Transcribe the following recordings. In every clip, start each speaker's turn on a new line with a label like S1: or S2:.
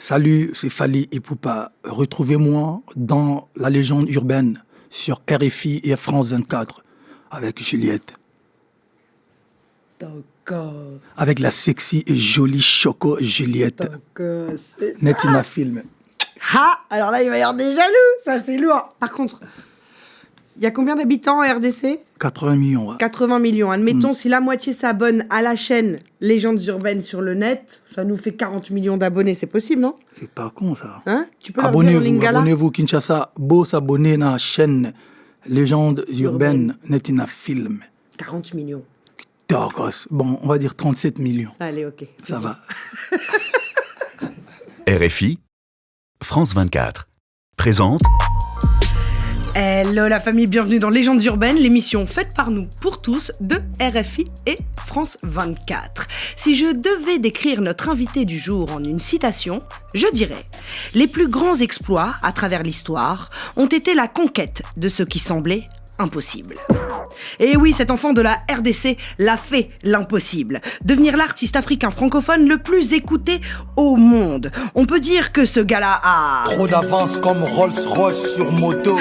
S1: Salut, c'est Fally Ipupa. Retrouvez-moi dans La Légende urbaine sur RFI et France 24 avec Juliette.
S2: D'accord.
S1: Avec la sexy et jolie Choco Juliette. Netina Film.
S2: Ah, alors là, il va y avoir des jaloux. Ça, c'est lourd. Par contre, il y a combien d'habitants en RDC ?
S1: 80 millions. Ouais.
S2: 80 millions. Admettons, si la moitié s'abonne à la chaîne Légendes urbaines sur le net, ça nous fait 40 millions d'abonnés. C'est possible, non ?
S1: C'est pas con, ça.
S2: Hein ? Tu peux leur dire en lingala ?
S1: Abonnez-vous, Kinshasa. Beau s'abonner à la chaîne Légendes urbaines Netina Film.
S2: 40 millions.
S1: D'accord. Bon, on va dire 37 millions.
S2: Allez, ok.
S1: Ça va.
S3: RFI, France 24, présente...
S2: Hello la famille, bienvenue dans Légendes urbaines, l'émission faite par nous pour tous de RFI et France 24. Si je devais décrire notre invité du jour en une citation, je dirais « Les plus grands exploits à travers l'histoire ont été la conquête de ce qui semblait impossible ». Et oui, cet enfant de la RDC l'a fait l'impossible. Devenir l'artiste africain francophone le plus écouté au monde. On peut dire que ce gars-là a...
S1: Trop d'avance comme Rolls-Royce sur moto.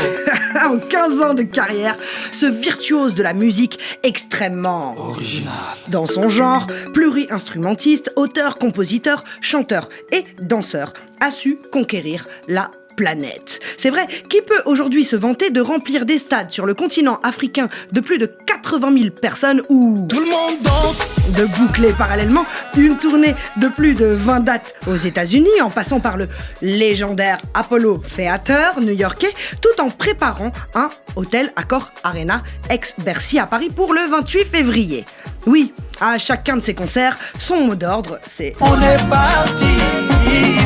S2: En 15 ans de carrière, ce virtuose de la musique extrêmement...
S1: original.
S2: Dans son genre, pluri-instrumentiste, auteur, compositeur, chanteur et danseur, a su conquérir la planète. C'est vrai, qui peut aujourd'hui se vanter de remplir des stades sur le continent africain de plus de 80 000 personnes ou...
S1: Tout le monde danse.
S2: De boucler parallèlement une tournée de plus de 20 dates aux États-Unis en passant par le légendaire Apollo Theater new-yorkais tout en préparant un hôtel Accor Arena ex-Bercy à Paris pour le 28 février. Oui, à chacun de ses concerts, son mot d'ordre, c'est...
S1: On est parti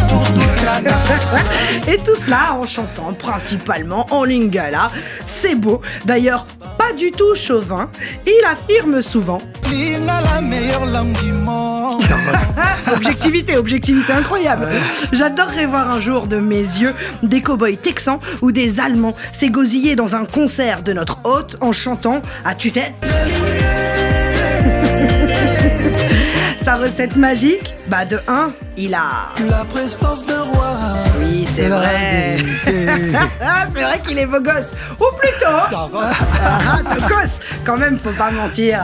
S1: pour toute la nuit.
S2: Et tout cela en chantant principalement en lingala. C'est beau. D'ailleurs, pas du tout chauvin. Il affirme souvent...
S1: La meilleure langue du monde.
S2: Objectivité incroyable. J'adorerais voir un jour de mes yeux des cow-boys texans ou des Allemands s'égosiller dans un concert de notre hôte en chantant à tue-tête. Sa recette magique, de 1, il a...
S1: La prestance de roi.
S2: Oui, c'est vrai. C'est vrai qu'il est beau gosse. Ou plutôt... Tocos. Quand même, faut pas mentir.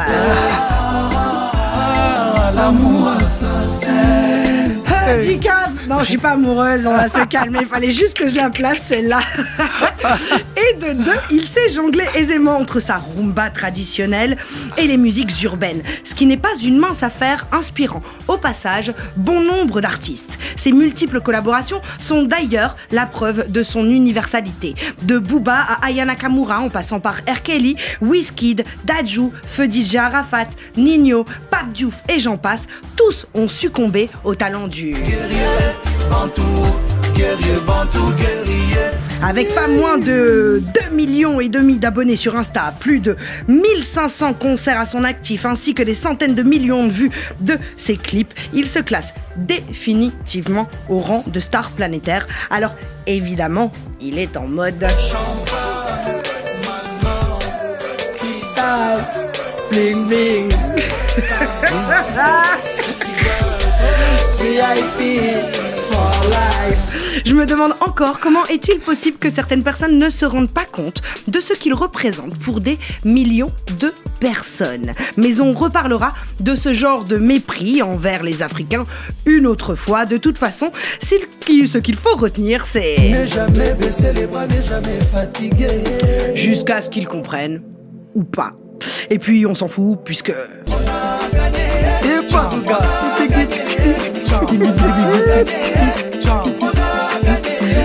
S1: L'amour sincère.
S2: Handicap. Non, je suis pas amoureuse, on va se calmer. Il fallait juste que je la place, celle-là. Et de 2, il sait jongler aisément entre sa rumba traditionnelle et les musiques urbaines. Ce qui n'est pas une mince affaire, inspirant au passage bon nombre d'artistes. Ses multiples collaborations sont d'ailleurs la preuve de son universalité. De Booba à Aya Nakamura, en passant par R. Kelly, Wizkid, Dadju, Feu DJ Arafat, Nino, Pape Diouf et j'en passe, tous ont succombé au talent du... Avec pas moins de 2,5 millions d'abonnés sur Insta, plus de 1500 concerts à son actif, ainsi que des centaines de millions de vues de ses clips, il se classe définitivement au rang de star planétaire. Alors, évidemment, il est en mode... Bling bling. VIP for life. Je me demande encore comment est-il possible que certaines personnes ne se rendent pas compte de ce qu'il représente pour des millions de personnes. Mais on reparlera de ce genre de mépris envers les Africains une autre fois. De toute façon, ce qu'il faut retenir, c'est...
S1: Ne jamais baisser les bras, ne jamais fatiguer.
S2: Jusqu'à ce qu'ils comprennent, ou pas. Et puis on s'en fout, puisque...
S1: Et pas tout gars.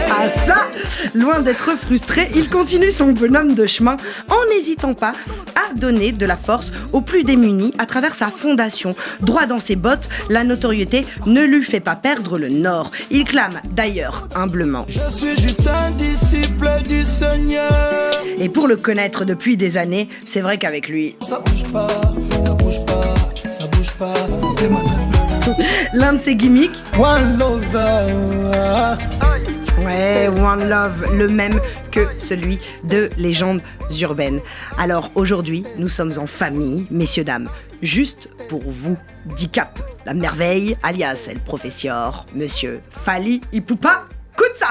S2: Ah ça, loin d'être frustré, il continue son bonhomme de chemin en n'hésitant pas à donner de la force aux plus démunis à travers sa fondation. Droit dans ses bottes, la notoriété ne lui fait pas perdre le nord. Il clame d'ailleurs humblement:
S1: je suis juste un disciple du Seigneur.
S2: Et pour le connaître depuis des années, c'est vrai qu'avec lui...
S1: Ça bouge pas, ça bouge pas, ça bouge pas.
S2: L'un de ses gimmicks...
S1: One lover.
S2: Ouais, One Love, le même que celui de Légendes urbaines. Alors aujourd'hui, nous sommes en famille, messieurs, dames, juste pour vous. Dicap, la merveille, alias El Professeur, monsieur Fally Ipupa, écoute ça.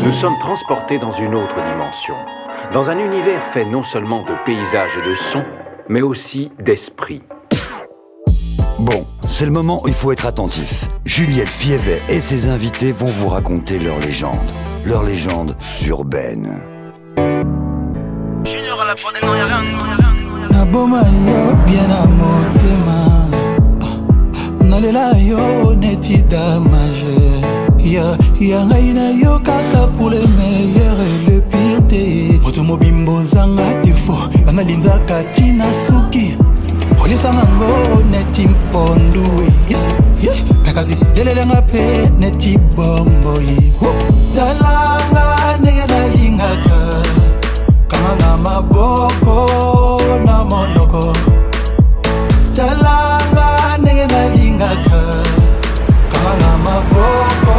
S4: Nous sommes transportés dans une autre dimension, dans un univers fait non seulement de paysages et de sons, mais aussi d'esprit.
S5: Bon, c'est le moment où il faut être attentif. Juliette Fievet et ses invités vont vous raconter leur légende urbaine.
S6: Junior à la prod, non y'a rien.
S7: Naboma yo bien à motema nalela yo neti damage ya ngai na yo kaka pour le meilleur et le pire te moto mobimbo zanga défaut bana linza katina suki polisa nango neti mpondu mekazi lelelenga pe neti bombo dalanga nena lingaka kama maboko na monoko talanga nenge na lingaka kama maboko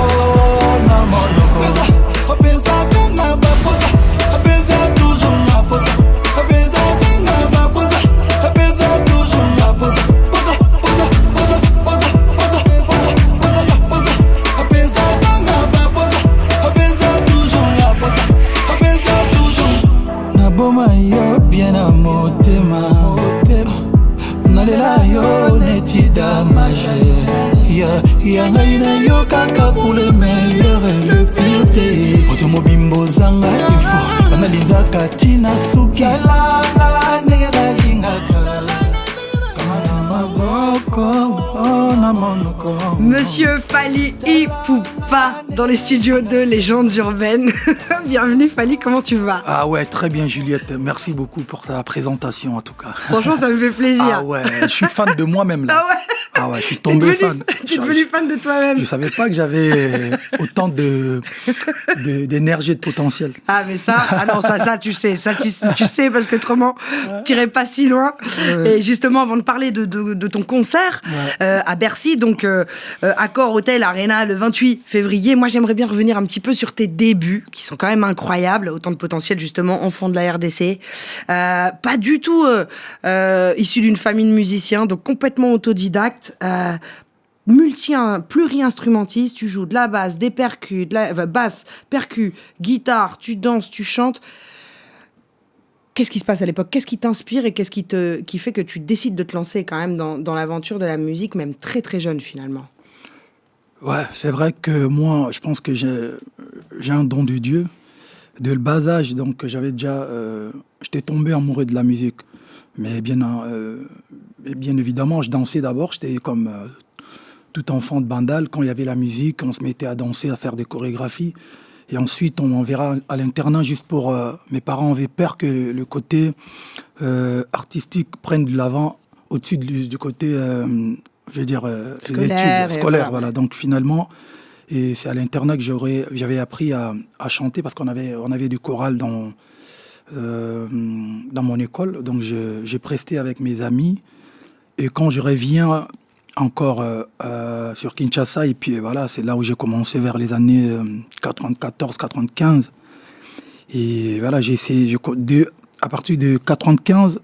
S7: na monoko opeza kanga bapoza opeza toujours na poza opeza kanga bapoza opeza toujours na poza opeza kanga bapoza opeza toujours na poza opeza toujours naboma yo bien à motema nalela yo neti damage ya ngai na yo kaka pour le meilleur et le pire te moto mobimbo zanga ifo bana linzaka tina suki alanga ndenge nalingaka
S2: Monsieur Fally Ipupa dans les studios de Légendes urbaines. Bienvenue Fally, comment tu vas?
S1: Ah ouais, très bien Juliette, merci beaucoup pour ta présentation en tout cas.
S2: Franchement, ça me fait plaisir.
S1: Ah ouais, je suis fan de moi-même là.
S2: Ah ouais.
S1: Ah ouais, je suis tombé fan.
S2: Tu es devenu fan de toi-même.
S1: Je savais pas que j'avais autant d'énergie et de potentiel.
S2: Ah mais ça, alors ça tu sais, tu sais parce que autrement tu irais pas si loin. Et justement, avant de parler de ton concert à Bercy, donc Accor Hotel Arena le 28 février, moi j'aimerais bien revenir un petit peu sur tes débuts qui sont quand même incroyables, autant de potentiel justement, enfant de la RDC, pas du tout issu d'une famille de musiciens, donc complètement autodidacte. Pluri-instrumentiste, tu joues de la basse, des percus, basse, percus, guitare, tu danses, tu chantes. Qu'est-ce qui se passe à l'époque? Qu'est-ce qui t'inspire et qu'est-ce qui fait que tu décides de te lancer quand même dans l'aventure de la musique, même très très jeune finalement?
S1: Ouais, c'est vrai que moi, je pense que j'ai un don de Dieu, de le bas âge, donc j'étais tombé amoureux de la musique. Mais bien évidemment, je dansais d'abord, j'étais comme tout enfant de Bandal, quand il y avait la musique, on se mettait à danser, à faire des chorégraphies. Et ensuite, on m'enverra à l'internat juste pour... mes parents avaient peur que le côté artistique prenne de l'avant au-dessus du côté,
S2: scolaire,
S1: études scolaires. Voilà. Donc finalement, et c'est à l'internat que j'avais appris à chanter parce qu'on avait du choral dans mon école. Donc j'ai presté avec mes amis. Et quand je reviens encore sur Kinshasa, et puis voilà, c'est là où j'ai commencé vers les années 94-95. Et voilà, j'ai essayé, à partir de 95,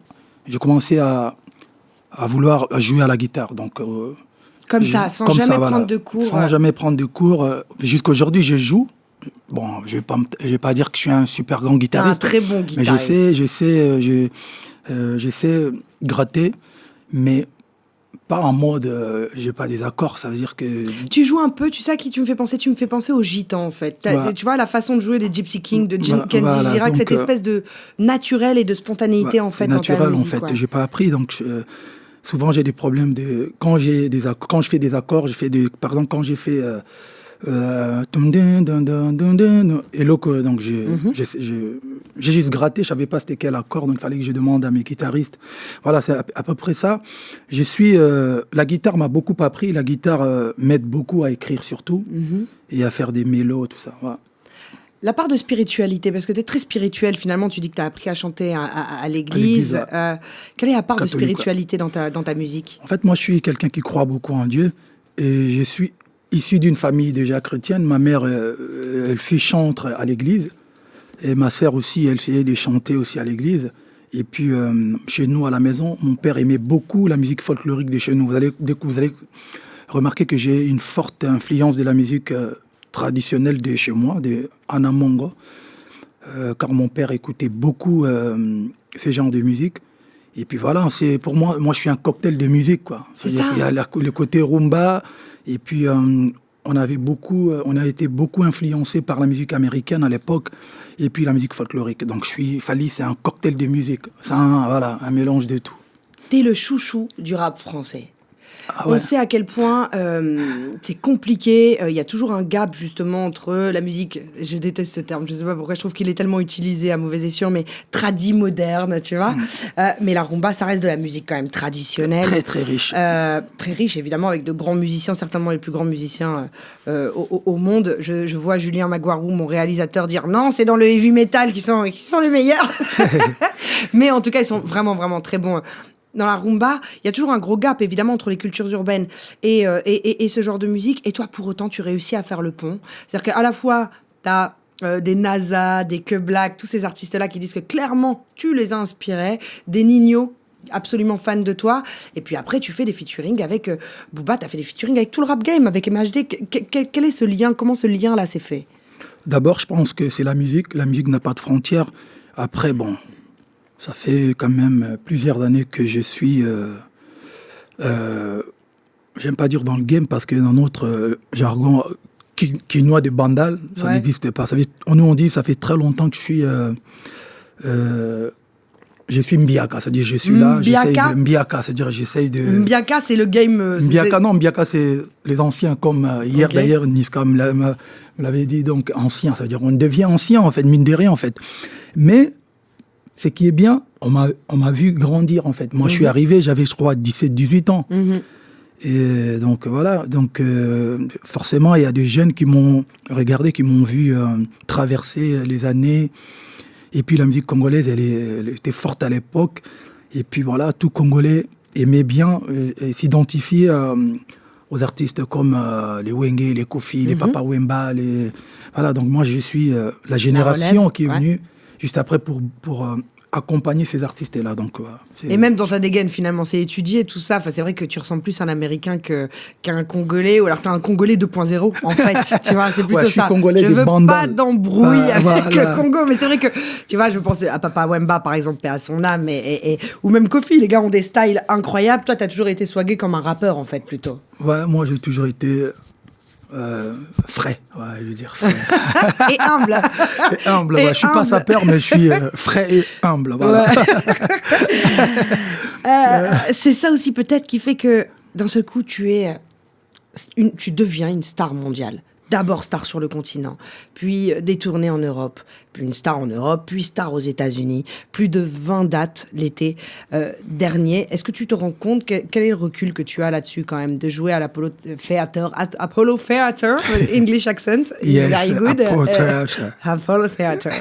S1: j'ai commencé à vouloir jouer à la guitare. Donc,
S2: comme ça, sans jamais prendre de cours.
S1: Sans jamais prendre de cours. Jusqu'aujourd'hui, je joue. Bon, je vais pas dire que je suis un super grand guitariste.
S2: Un très bon guitariste.
S1: Mais je sais gratter, mais pas en mode, j'ai pas des accords, ça veut dire que...
S2: Tu joues un peu, tu sais à qui tu me fais penser? Tu me fais penser aux gitans, en fait.
S1: Voilà.
S2: Tu vois, la façon de jouer des Gypsy Kings, de Kenzie
S1: voilà,
S2: Girac,
S1: donc,
S2: cette espèce de naturel et de spontanéité, en fait,
S1: naturel,
S2: dans ta musique.
S1: En fait,
S2: ouais.
S1: j'ai pas appris, donc souvent j'ai des problèmes de... Quand je fais des accords, par exemple, quand j'ai fait... et donc j'ai juste gratté, je savais pas c'était quel accord, donc il fallait que je demande à mes guitaristes. Voilà, c'est à peu près ça. La guitare m'a beaucoup appris, la guitare m'aide beaucoup à écrire surtout, et à faire des mélos, tout ça. Voilà.
S2: La part de spiritualité, parce que tu es très spirituel, finalement, tu dis que tu as appris à chanter à l'église. Quelle est la part de spiritualité dans ta musique?
S1: En fait, moi, je suis quelqu'un qui croit beaucoup en Dieu, et issu d'une famille déjà chrétienne. Ma mère, elle fut chantre à l'église. Et ma sœur aussi, elle essayait de chanter aussi à l'église. Et puis, chez nous, à la maison, mon père aimait beaucoup la musique folklorique de chez nous. Dès que vous allez remarquer que j'ai une forte influence de la musique traditionnelle de chez moi, de Anna Mongo, car mon père écoutait beaucoup ce genre de musique. Et puis voilà, c'est pour moi, je suis un cocktail de musique, quoi. C'est-à-dire qu'il y a le côté rumba, et puis on a été beaucoup influencé par la musique américaine à l'époque, et puis la musique folklorique. Donc Fally, c'est un cocktail de musique. C'est un mélange de tout.
S2: T'es le chouchou du rap français.
S1: Ah ouais.
S2: On sait à quel point c'est compliqué. Il y a toujours un gap justement entre la musique, je déteste ce terme, je sais pas pourquoi, je trouve qu'il est tellement utilisé à mauvais escient, mais tradi moderne, tu vois. Mais la rumba, ça reste de la musique quand même traditionnelle.
S1: Très très riche.
S2: Très riche évidemment, avec de grands musiciens, certainement les plus grands musiciens au monde. Je vois Julien Magouarou, mon réalisateur, dire non, c'est dans le heavy metal qui sont les meilleurs. Mais en tout cas, ils sont vraiment vraiment très bons. Dans la rumba, il y a toujours un gros gap, évidemment, entre les cultures urbaines et ce genre de musique. Et toi, pour autant, tu réussis à faire le pont. C'est-à-dire qu'à la fois, tu as des NASA, des Que Black, tous ces artistes-là qui disent que clairement, tu les as inspirés, des Nino, absolument fans de toi. Et puis après, tu fais des featuring avec Booba, tu as fait des featuring avec tout le rap game, avec MHD. Quel est ce lien? Comment ce lien-là s'est fait?
S1: D'abord, je pense que c'est la musique. La musique n'a pas de frontières. Après, bon... Ça fait quand même plusieurs années que je suis, j'aime pas dire dans le game, parce que dans notre jargon, qui noie de bandal, ça n'existe pas. Nous on dit, ça fait très longtemps que je suis Mbiaka, c'est-à-dire je suis là, j'essaye de... Mbiaka, c'est-à-dire j'essaye de...
S2: Mbiaka, c'est le game...
S1: Mbiaka, c'est les anciens, comme hier d'ailleurs, Niska me l'avait dit, donc ancien, c'est-à-dire on devient ancien en fait, mine de rien en fait. Mais... Ce qui est bien, on m'a vu grandir, en fait. Moi, je suis arrivé, j'avais, je crois, 17-18 ans. Et donc, voilà. Donc, forcément, il y a des jeunes qui m'ont regardé, qui m'ont vu traverser les années. Et puis, la musique congolaise, elle était forte à l'époque. Et puis, voilà, tout Congolais aimait bien s'identifier aux artistes comme les Wenge, les Kofi, les Papa Wemba. Voilà, donc moi, je suis la génération qui est venue juste après pour accompagner ces artistes-là. Donc,
S2: et même dans ta dégaine, finalement, c'est étudié, tout ça. Enfin, c'est vrai que tu ressembles plus à un Américain qu'un Congolais, ou alors tu as un Congolais 2.0, en fait. Tu vois, c'est plutôt ça.
S1: Je
S2: veux
S1: bandal.
S2: Pas d'embrouille avec le Congo, mais c'est vrai que, tu vois, je pense à Papa Wemba, par exemple, paix à son âme, ou même Kofi, les gars ont des styles incroyables. Toi, tu as toujours été swagué comme un rappeur, en fait, plutôt.
S1: Ouais, moi, j'ai toujours été... frais, je veux dire frais.
S2: Et humble.
S1: Et humble, je suis pas sapeur, mais je suis frais et humble, voilà.
S2: C'est ça aussi peut-être qui fait que d'un seul coup tu deviens une star mondiale. D'abord star sur le continent, puis des tournées en Europe, puis une star en Europe, puis star aux États-Unis, plus de 20 dates l'été dernier. Est-ce que tu te rends compte quel est le recul que tu as là-dessus quand même, de jouer à l'Apollo Theater, English accent,
S1: yes,
S2: very good,
S1: Apollo
S2: Theater.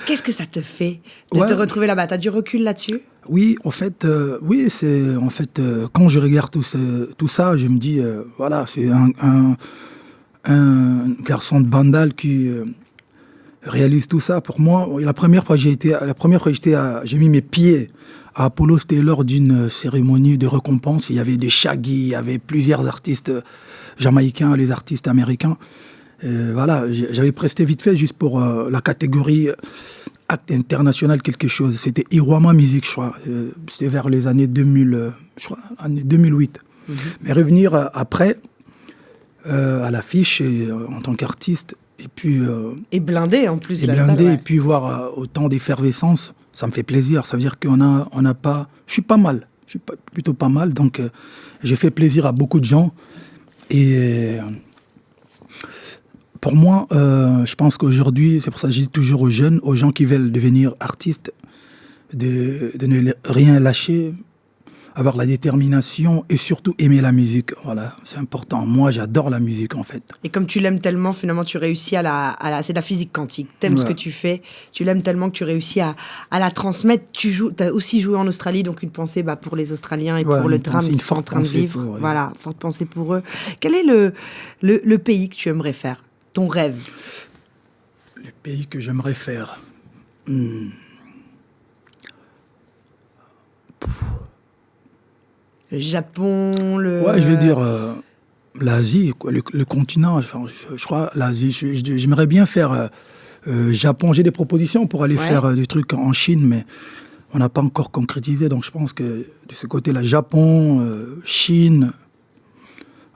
S2: Qu'est-ce que ça te fait de te retrouver là-bas? T'as du recul là-dessus?
S1: Oui, en fait, c'est en fait quand je regarde tout ça, je me dis voilà, c'est un garçon de Bandal qui réalise tout ça. Pour moi, la première fois que j'ai mis mes pieds à Apollo, c'était lors d'une cérémonie de récompense. Il y avait des Shaggy, il y avait plusieurs artistes jamaïcains, les artistes américains. Voilà, j'avais presté vite fait juste pour la catégorie acte international quelque chose. C'était Iwama Music, je crois. C'était vers les années 2000, je crois, année 2008. Mais revenir après à l'affiche en tant qu'artiste et puis
S2: et blindé en plus.
S1: Et blindé et puis voir autant d'effervescence, ça me fait plaisir. Ça veut dire qu'on a pas. Je suis pas mal. Je suis plutôt pas mal. Donc j'ai fait plaisir à beaucoup de gens et pour moi, je pense qu'aujourd'hui, c'est pour ça que je dis toujours aux jeunes, aux gens qui veulent devenir artistes, de ne rien lâcher. avoir la détermination et surtout aimer la musique. Voilà, c'est important. Moi, j'adore la musique, en fait.
S2: Et comme tu l'aimes tellement, finalement, tu réussis c'est de la physique quantique. T'aimes ce que tu fais. Tu l'aimes tellement que tu réussis à la transmettre. T'as aussi joué en Australie, donc une pensée pour les Australiens et pour le drame qu'ils sont en train de vivre. Voilà, forte pensée pour eux. Quel est le pays que tu aimerais faire? Ton rêve?
S1: Le pays que j'aimerais faire.
S2: Le Japon,
S1: Ouais, je vais dire l'Asie, quoi, le continent. Je crois l'Asie. J'aimerais bien faire Japon. J'ai des propositions pour aller faire des trucs en Chine, mais on n'a pas encore concrétisé. Donc je pense que de ce côté-là, Japon, Chine.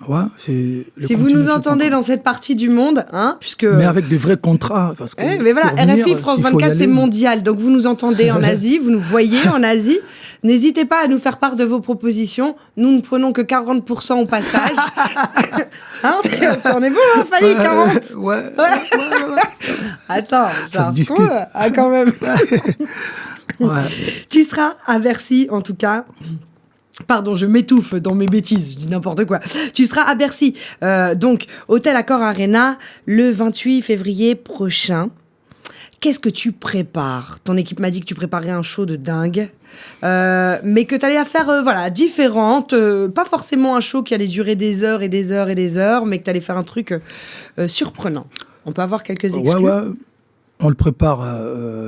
S1: Ouais, c'est
S2: si vous nous entendez dans cette partie du monde, puisque...
S1: Mais avec des vrais contrats. Parce que
S2: mais voilà, RFI France 24, c'est mondial. Donc vous nous entendez en Asie, vous nous voyez en Asie. N'hésitez pas à nous faire part de vos propositions. Nous ne prenons que 40% au passage. On est bon, Fally, 40
S1: Ouais.
S2: Attends,
S1: ça se discute.
S2: Quand même.
S1: Ouais.
S2: Tu seras à Bercy, en tout cas. Pardon, je m'étouffe dans mes bêtises, je dis n'importe quoi. Tu seras à Bercy, donc Hôtel Accor Arena, le 28 février prochain. Qu'est-ce que tu prépares? Ton équipe m'a dit que tu préparais un show de dingue, mais que tu allais la faire différente. Pas forcément un show qui allait durer des heures et des heures et des heures, mais que tu allais faire un truc surprenant. On peut avoir quelques exclus?
S1: Ouais. On le prépare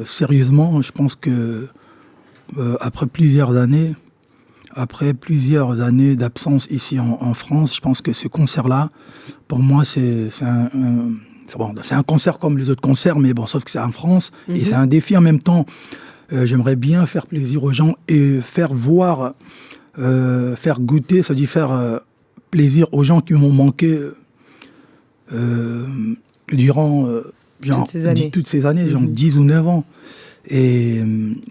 S1: sérieusement. Je pense que après plusieurs années d'absence ici en France, je pense que ce concert-là, pour moi, c'est un concert comme les autres concerts, mais bon, sauf que c'est en France, et c'est un défi en même temps. J'aimerais bien faire plaisir aux gens et faire voir, faire goûter, ça dit faire plaisir aux gens qui m'ont manqué durant toutes ces années, genre 10 ou 9 ans. Et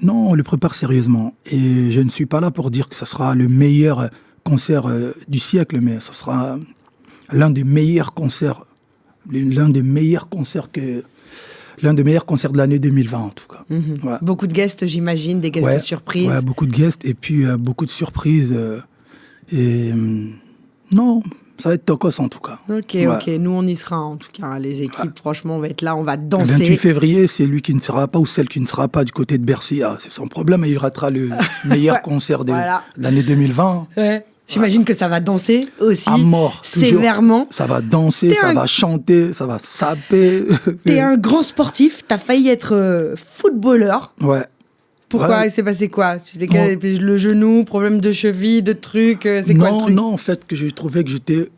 S1: non, on le prépare sérieusement. Et je ne suis pas là pour dire que ce sera le meilleur concert du siècle, mais ce sera l'un des meilleurs concerts de l'année 2020 en tout cas. Ouais.
S2: Beaucoup de guests, j'imagine, des guests surprises.
S1: Ouais, beaucoup de guests et puis beaucoup de surprises. Non, ça va être tocos en tout cas.
S2: Ok. Nous, on y sera en tout cas. Les équipes, franchement, on va être là, on va danser.
S1: Le 28 février, c'est lui qui ne sera pas ou celle qui ne sera pas du côté de Bercy. C'est son problème, il ratera le meilleur concert de l'année 2020.
S2: Ouais. J'imagine que ça va danser aussi.
S1: À mort.
S2: Sévèrement.
S1: Ça va danser, ça va chanter, ça va saper.
S2: T'es un grand sportif, t'as failli être footballeur.
S1: Ouais.
S2: Pourquoi? Il s'est passé quoi? Le genou, problème de cheville, de trucs, c'est quoi le truc?
S1: Non, en fait, que j'ai trouvé que j'étais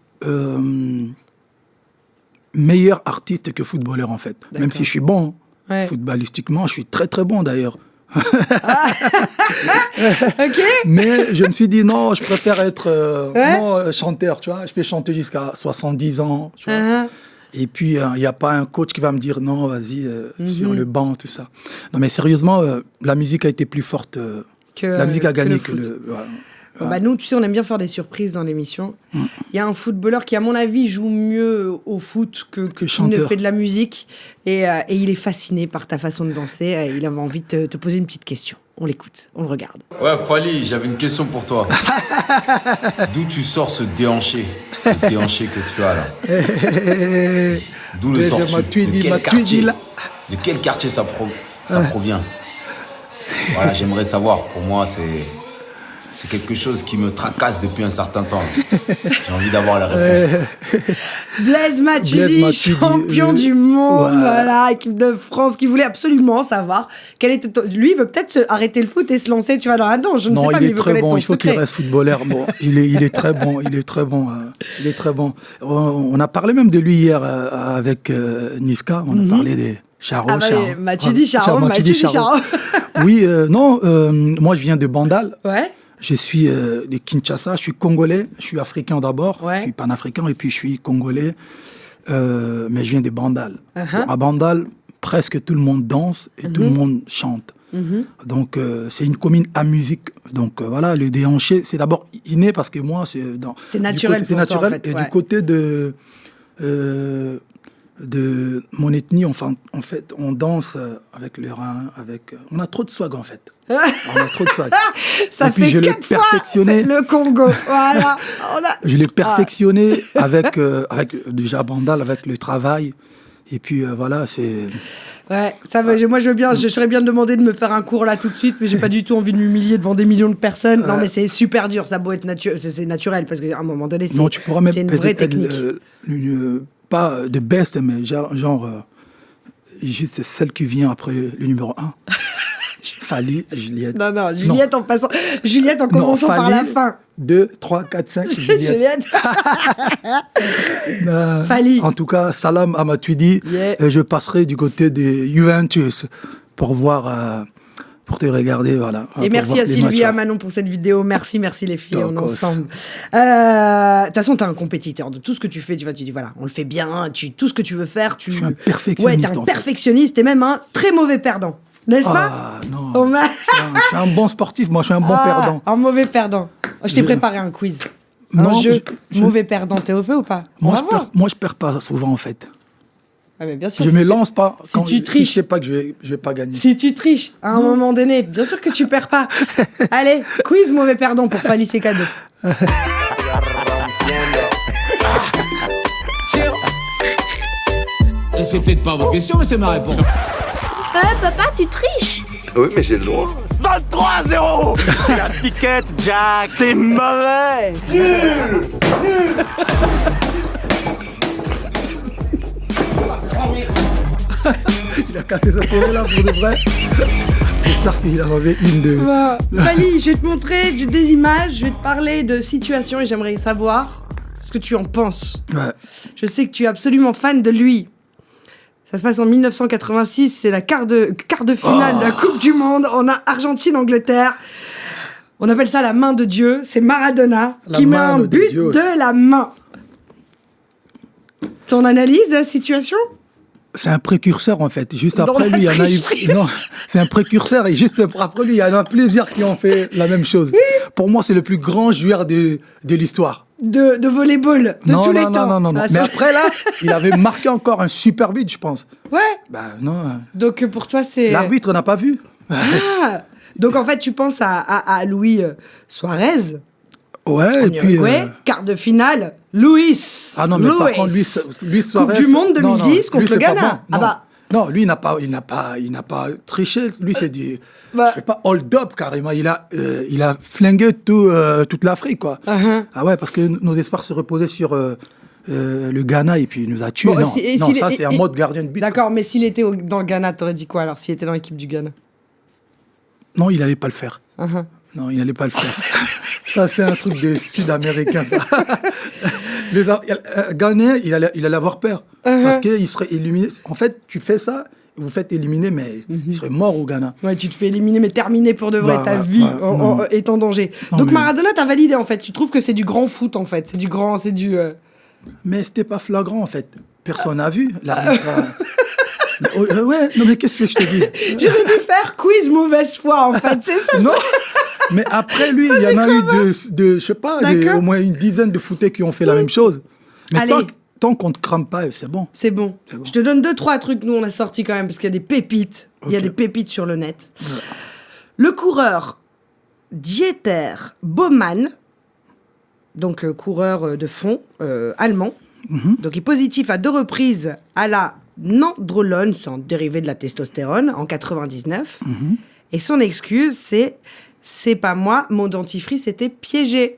S1: meilleur artiste que footballeur, en fait.
S2: D'accord.
S1: Même si je suis bon, footballistiquement, je suis très très bon d'ailleurs.
S2: Ok.
S1: Mais je me suis dit non, je préfère être chanteur, tu vois. Je peux chanter jusqu'à 70 ans, tu vois. Et puis, il n'y a pas un coach qui va me dire non, vas-y, sur le banc, tout ça. Non, mais sérieusement, la musique a été plus forte. La musique a gagné que le...
S2: Nous, tu sais, on aime bien faire des surprises dans l'émission. Il y a un footballeur qui, à mon avis, joue mieux au foot que qui ne fait de la musique. Et il est fasciné par ta façon de danser. Il avait envie de te poser une petite question. On l'écoute, on le regarde.
S6: Ouais, Fally, j'avais une question pour toi. D'où tu sors ce déhanché que tu as là? D'où le sors-tu? De quel quartier ça provient? Voilà, j'aimerais savoir. Pour moi, c'est quelque chose qui me tracasse depuis un certain temps. J'ai envie d'avoir la réponse.
S2: Blaise Matuidi, champion du monde, équipe de France, qui voulait absolument savoir quel était lui, il veut peut-être arrêter le foot et se lancer, tu vois, dans la danse. Je ne sais pas, mais il veut connaître ton secret.
S1: Il faut qu'il reste footballeur. Bon, il est très bon, il est très bon. On a parlé même de lui hier avec Niska. On a parlé des Charo.
S2: Matuidi Charo.
S1: Oui, moi je viens de Bandal.
S2: Ouais.
S1: Je suis de Kinshasa, je suis congolais, je suis africain d'abord, je suis panafricain et puis je suis congolais, mais je viens de Bandal. Bon, à Bandal, presque tout le monde danse et tout le monde chante. Donc c'est une commune à musique. Donc voilà, le déhanché, c'est d'abord inné parce que moi,
S2: c'est naturel.
S1: C'est naturel. Et du côté de de mon ethnie. Enfin, en fait, on danse avec le rein, on a trop de swag, en fait. On a trop de swag.
S2: Ça
S1: et puis,
S2: fait
S1: je l'ai
S2: 4 fois
S1: perfectionné.
S2: le Congo. Voilà.
S1: Je l'ai perfectionné avec déjà Bandal, avec le travail. Et puis, voilà, c'est...
S2: Ouais, ça va. Moi, je serais bien demandé de me faire un cours là tout de suite, mais j'ai pas du tout envie de m'humilier devant des millions de personnes. Non, mais c'est super dur. Ça doit être c'est naturel parce qu'à un moment donné, c'est,
S1: non, tu pourras même
S2: c'est une vraie technique.
S1: Pas de best, mais genre juste celle qui vient après le numéro 1. Fally, Juliette.
S2: Non, Juliette en passant. Juliette en commençant
S1: non,
S2: par la fin.
S1: 2, 3, 4, 5, Juliette.
S2: Fally.
S1: En tout cas, salam à Matuidi.
S2: Yeah.
S1: Je passerai du côté de Juventus pour voir, pour te regarder, voilà.
S2: Et merci à Sylvie et à Manon pour cette vidéo. Merci les filles, on est ensemble. De toute façon, t'es un compétiteur de tout ce que tu fais. Tu dis, voilà, on le fait bien, tout ce que tu veux faire.
S1: Je suis un perfectionniste.
S2: Ouais, t'es un perfectionniste et même un très mauvais perdant. N'est-ce pas?
S1: Non. Je suis un bon sportif, moi je suis un bon perdant.
S2: Un mauvais perdant. Je t'ai préparé un quiz. Un jeu mauvais perdant. T'es au fait ou pas?
S1: Moi je perds pas souvent en fait.
S2: Ah mais bien sûr,
S1: je me lance pas.
S2: Si tu triches.
S1: Je sais pas que je vais pas gagner.
S2: Si tu triches, à un moment donné, bien sûr que tu perds pas. Allez, quiz mauvais perdant pour Fally, c'est cadeau.
S8: C'est peut-être pas votre question, mais c'est ma réponse.
S9: Papa, tu triches.
S5: Oui, mais j'ai le droit.
S10: 23-0. C'est la piquette, Jack. T'es mauvais. Nul.
S1: Il a cassé sa télé là pour de vrai. J'espère qu'il en avait une de...
S2: Fally, je vais te montrer des images, je vais te parler de situations et j'aimerais savoir ce que tu en penses.
S1: Ouais.
S2: Je sais que tu es absolument fan de lui. Ça se passe en 1986, c'est la quart de finale de la Coupe du Monde. On a Argentine-Angleterre. On appelle ça la main de Dieu. C'est Maradona qui met un but de la main. Ton analyse de la situation ?
S1: C'est un précurseur en fait. Juste après lui, il y en a eu. Non, c'est un précurseur et juste après lui, il y en a plusieurs qui ont fait la même chose. Oui. Pour moi, c'est le plus grand joueur de l'histoire.
S2: De volleyball de tous les temps.
S1: Non. Mais après là, il avait marqué encore un super but, je pense.
S2: Ouais.
S1: Bah non.
S2: Donc pour toi, c'est.
S1: L'arbitre n'a pas vu.
S2: Ah. Donc en fait, tu penses à Luis Suarez.
S1: Ouais. Et puis.
S2: Quart de finale. Luis.
S1: Ah non, mais par contre, Luis Suarez.
S2: Coupe du Monde 2010 contre le Ghana.
S1: Bon. Non, lui, il n'a pas triché. Lui, c'est du... je fais pas hold-up, carrément. Il a flingué toute l'Afrique, quoi.
S2: Uh-huh.
S1: Ah ouais, parce que nos espoirs se reposaient sur le Ghana et puis il nous a tués.
S2: Bon,
S1: ça, c'est un mode gardien de but.
S2: D'accord, quoi. Mais s'il était dans le Ghana, t'aurais dit quoi, alors, s'il était dans l'équipe du Ghana?
S1: Non, il n'allait pas le faire.
S2: Uh-huh.
S1: Non, il n'allait pas le faire. Ça, c'est un truc des Sud-Américains, ça. Les Ghanéens, il allait avoir peur. Uh-huh. Parce qu'il serait éliminé. En fait, tu fais ça, vous faites éliminer, mais il serait mort au Ghana.
S2: Ouais, tu te fais éliminer, mais terminé pour de vrai. Ta vie est en danger. Non, donc Maradona, t'as validé, en fait. Tu trouves que c'est du grand foot, en fait. C'est du...
S1: Mais c'était pas flagrant, en fait. Personne n'a vu. L'arbitre... ouais, non, mais qu'est-ce que je te dis?
S2: J'aurais dû faire quiz mauvaise foi, en fait. C'est ça.
S1: Non. Mais après lui, il y en a eu je sais pas, au moins une dizaine de footés qui ont fait la même chose. Mais tant qu'on ne crame pas, c'est bon.
S2: C'est bon. Je te donne 2-3 trucs, nous on a sorti quand même, parce qu'il y a des pépites. Okay. Il y a des pépites sur le net. Ouais. Le coureur Dieter Baumann, donc coureur de fond allemand, donc il est positif à 2 reprises à la nandrolone, c'est un dérivé de la testostérone, en 99. Et son excuse, c'est pas moi, mon dentifrice était piégé.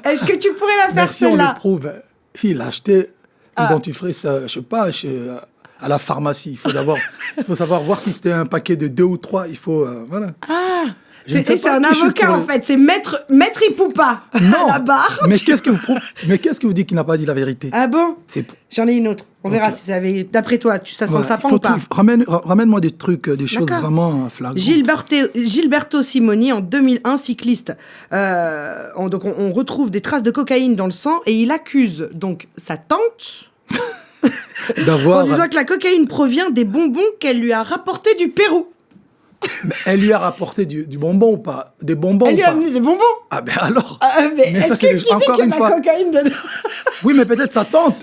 S2: Est-ce que tu pourrais la faire, celle-là?
S1: Si on le prouve, s'il a acheté un dentifrice, je sais pas, à la pharmacie, il faut savoir voir si c'était un paquet de 2 ou 3, il faut, voilà.
S2: Ah, c'est un avocat en fait, c'est maître Ipoupa à la barre.
S1: Mais qu'est-ce que vous dites qu'il n'a pas dit la vérité?
S2: Ah bon? J'en ai une autre. On verra si ça avait. D'après toi, ça sent le sapin ou pas?
S1: Ramène-moi des trucs, des choses vraiment flagrantes.
S2: Gilberto Simoni, en 2001, cycliste. Donc on retrouve des traces de cocaïne dans le sang et il accuse donc sa tante en disant que la cocaïne provient des bonbons qu'elle lui a rapportés du Pérou.
S1: Elle lui a rapporté du bonbon ou pas? Des bonbons
S2: Elle
S1: ou
S2: lui
S1: pas?
S2: a amené des bonbons.
S1: Ah ben alors.
S2: Mais
S1: ça,
S2: est-ce
S1: c'est
S2: que
S1: encore
S2: qu'il y a
S1: une
S2: de
S1: fois.
S2: la cocaïne dedans?
S1: Oui, mais peut-être sa tante.